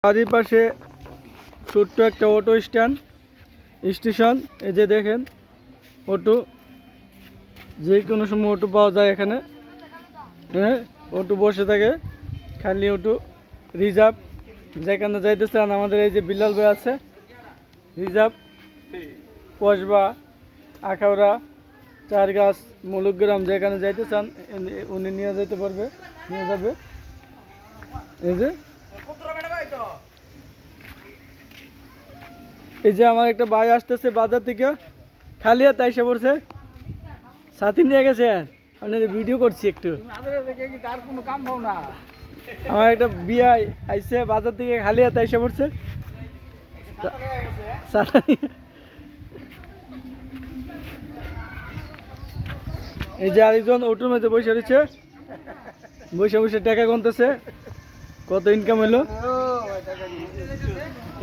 বাড়ির পাশে ছোট্ট একটা অটো স্টেশন। এই যে দেখেন অটো, যে কোনো সময় অটো পাওয়া যায় এখানে। হ্যাঁ, অটো বসে থাকে, খালি অটো রিজার্ভ। যেখানে যাইতে চান, আমাদের এই যে বিল্লাল ভাই আছে, রিজার্ভ কসবা, আখাউড়া, চারগাছ, মলুকগ্রাম, যেখানে যাইতে চান উনি নিয়ে যেতে পারবে, নিয়ে যাবে। এই যে আমার একটা ভাই আসতেছে বাজার থেকে, খালি হাতে এসে পড়ছে, সাথী নিয়ে গেছে। আপনাদের ভিডিও করছি একটু। আমার একটা বিয়াই আইসে বাজার থেকে, খালি হাতে এসে পড়ছে। এই যে আরেকজন অটোর মধ্যে বসে রয়েছে, বসে বসে টাকা গুনতেছে, কত ইনকাম হলো।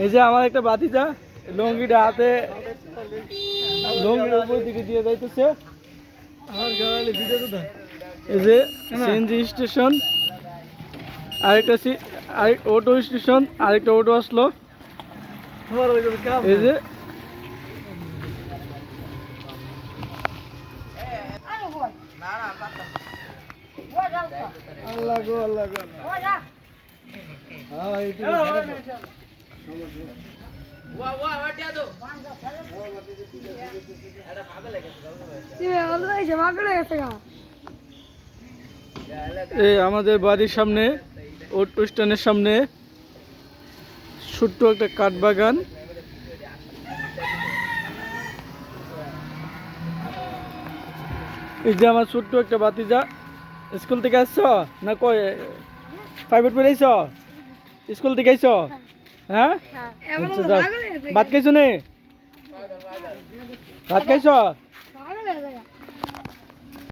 এই যে আমার একটা বাতিজা লঙ্গিটা হাতে, লঙ্গিটা উপর দিকে দিয়ে যাইতেছে। এই যে সিএনজি স্টেশন, আরেকটা অটো স্টেশন, আরেকটা অটো আসলো। এই যে আল্লাহ গো আল্লাহ গো, আমাদের বাড়ির সামনে অটো স্ট্যান্ডের সামনে ছোট্ট একটা কাঠ বাগান। এই যে আমার ছোট্ট একটা বাতিজা, স্কুল থেকে আসছ না কই, প্রাইভেট পড়ে আইছ, স্কুল থেকে আইছ? হ্যাঁ, ভাত খাইছো নে? ভাত খাইছ?